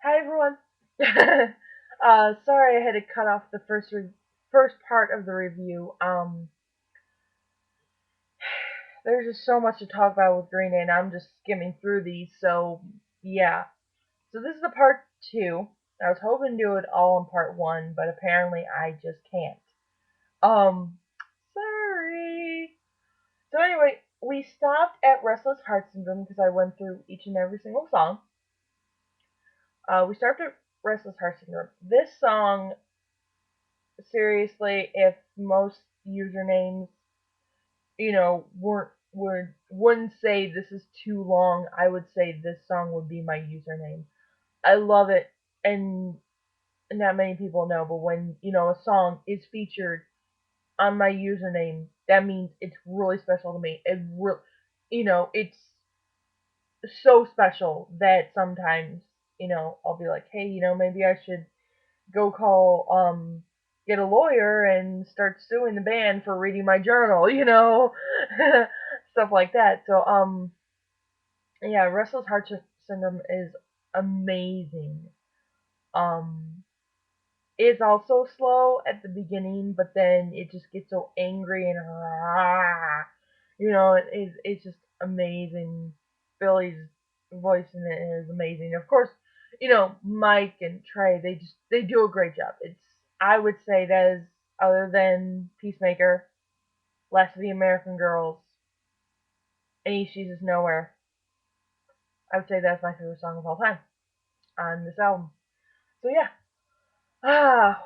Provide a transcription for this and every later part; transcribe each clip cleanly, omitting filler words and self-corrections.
Hi everyone. Sorry I had to cut off the first part of the review. There's just so much to talk about with Green Day, and I'm just skimming through these. So yeah. So this is the part two. I was hoping to do it all in part one, but apparently I just can't. Um, Sorry. So anyway, we stopped at Restless Heart Syndrome because I went through each and every single song. We started at Restless Heart Syndrome. This song, seriously, if most usernames, wouldn't say this is too long, I would say this song would be my username. I love it, and not many people know, but when a song is featured on my username, that means it's really special to me. It's so special that sometimes I'll be like, hey, maybe I should go call get a lawyer and start suing the band for reading my journal, stuff like that. So yeah, Restless Heart Syndrome is amazing. Um it's also slow at the beginning, but then it just gets so angry and it's just amazing. Billy's voice in it is amazing. Of course, Mike and Trey, they do a great job. I would say that is, other than Peacemaker, Last of the American Girls, and East Jesus Nowhere, I would say that's my favorite song of all time on this album. So yeah.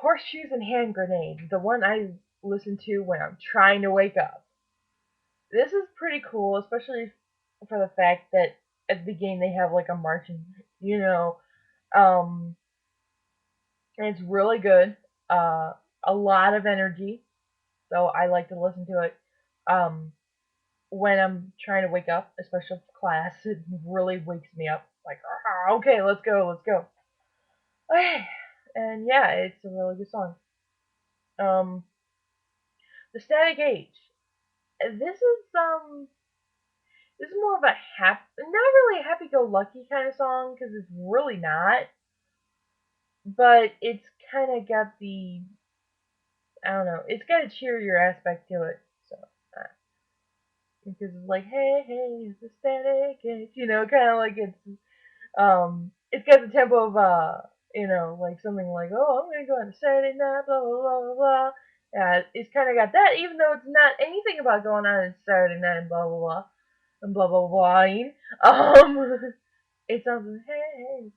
Horseshoes and Hand Grenades, the one I listen to when I'm trying to wake up. This is pretty cool, especially for the fact that at the beginning they have like a marching, you know, um, and it's really good. Uh, a lot of energy, so I like to listen to it. Um, when I'm trying to wake up, especially for class, it really wakes me up. Like, okay, let's go, let's go. Okay. And yeah, it's a really good song. Um, the Static Age. This is this is more of a not really a happy-go-lucky kind of song because it's really not, but it's kind of got the, I don't know, it's got a cheerier aspect to it. So because it's like, hey, hey, it's a static age, kind of like it's got the tempo of like something like, oh, I'm gonna go on a Saturday night, blah blah blah blah blah. Yeah, it's kind of got that, even though it's not anything about going on a Saturday night and blah blah blah and blah blah blah. It sounds like, hey,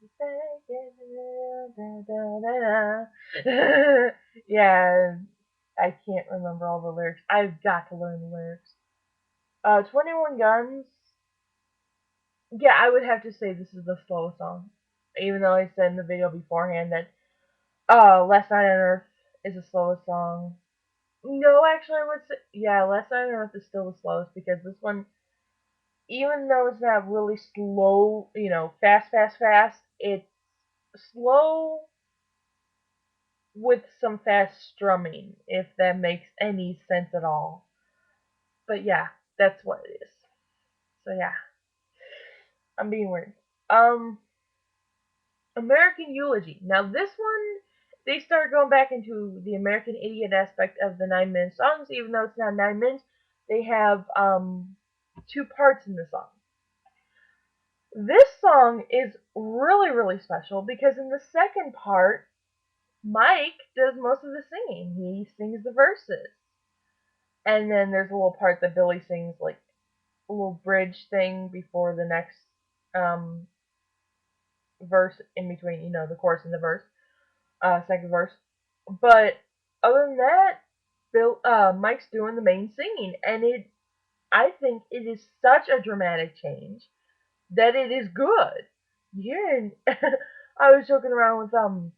yeah, I can't remember all the lyrics. I've got to learn the lyrics. 21 Guns. Yeah, I would have to say this is the slowest song. Even though I said in the video beforehand that Last Night on Earth is the slowest song. No, actually, I would say, yeah, Last Night on Earth is still the slowest because this one, even though it's not really slow, fast, fast, fast, it's slow with some fast strumming, if that makes any sense at all. But yeah, that's what it is. So yeah, I'm being weird. Um, American Eulogy. Now this one, they start going back into the American Idiot aspect of the 9-minute songs, even though it's not 9 minutes. They have two parts in the song. This song is really, really special because in the second part, Mike does most of the singing. He sings the verses. And then there's a little part that Billy sings, like a little bridge thing before the next um, verse in between, the chorus and the verse, second verse. But other than that, Mike's doing the main singing, and I think it is such a dramatic change that it is good. Yeah, and I was joking around with one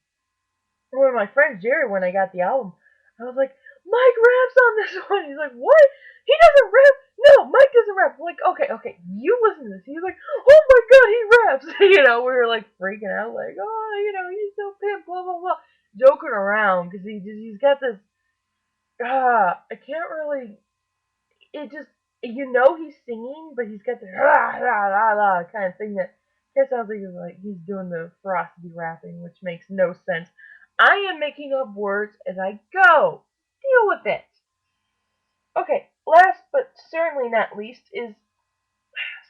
of my friends, Jerry, when I got the album. I was like, Mike raps on this one. He's like, what? He doesn't rap? No, Mike doesn't rap. I'm like, okay, okay, you listen to this. He's like, oh my god, he raps. We were like freaking out, like, oh, he's so pimp, blah blah blah, joking around because he's got this. I can't really. It just he's singing, but he's got the kind of thing that It sounds like he's doing the ferocity rapping, which makes no sense. I am making up words as I go. Deal with it. Okay, last but certainly not least is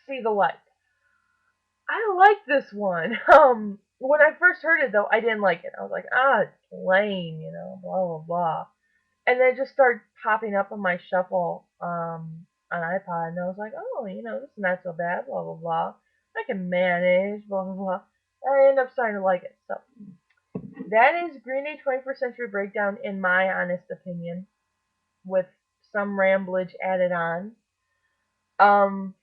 See the Light. I like this one. When I first heard it though, I didn't like it. I was like, it's lame, blah blah blah. And then it just started popping up on my shuffle on iPod, and I was like, this is not so bad, blah blah blah. I can manage, blah blah blah. I ended up starting to like it. So that is Green Day 21st Century Breakdown, in my honest opinion, with some ramblage added on. Um,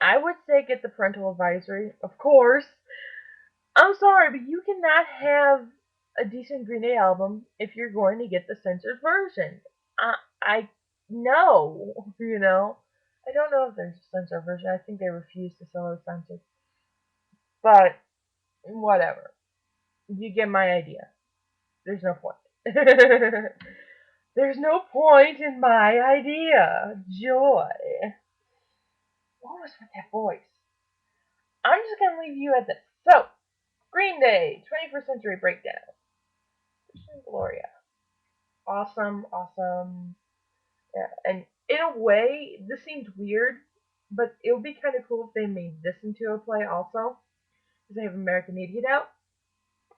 I would say get the parental advisory, of course. I'm sorry, but you cannot have a decent Green Day album if you're going to get the censored version. I know, I don't know if there's a censored version. I think they refuse to sell it censored. But whatever. You get my idea. There's no point. There's no point in my idea. Joy. What was with that voice? I'm just gonna leave you at this. So, Green Day, 21st Century Breakdown. Gloria. Awesome, awesome. Yeah, and in a way, this seems weird, but it would be kind of cool if they made this into a play also, because they have American Idiot out.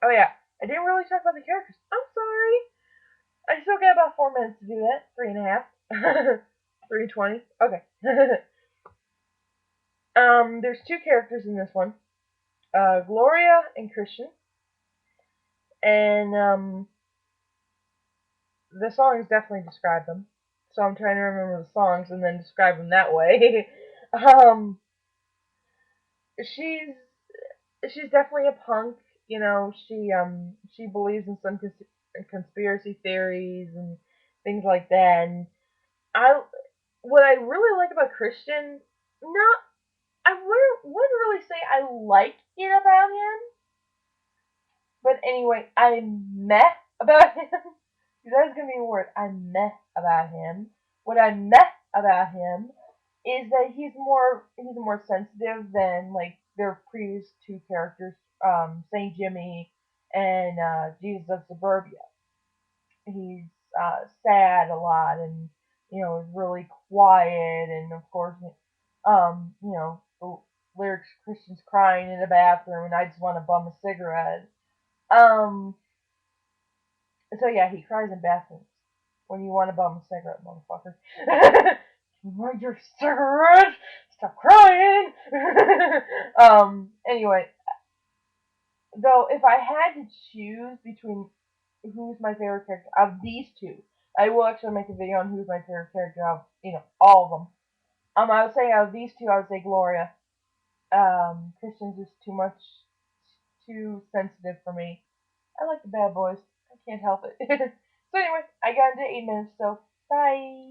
Oh yeah, I didn't really talk about the characters. I'm sorry. I still got about 4 minutes to do that. 3.5. 3:20. Okay. There's two characters in this one. Gloria and Christian. And the songs definitely describe them. So I'm trying to remember the songs and then describe them that way. um, she's she's definitely a punk. She believes in some conspiracy theories and things like that. And I what I really like about Christian, not I wouldn't really say I like it about him, but anyway, I'm meh about him. That's gonna be a word. I'm meh about him. What I meh about him is that he's more sensitive than like their previous two characters, Saint Jimmy and Jesus of Suburbia. He's sad a lot, and is really quiet, and of course, the lyrics Christian's crying in the bathroom, and I just want to bum a cigarette. Um, so yeah, he cries in bathrooms when you want to bum a cigarette, motherfucker. You want your cigarette? Stop crying. Anyway, though, if I had to choose between who's my favorite character of these two, I will actually make a video on who's my favorite character of all of them. I would say out of these two, I would say Gloria. Christian's just too sensitive for me. I like the bad boys. I can't help it. So anyway, I got into 8 minutes, so bye.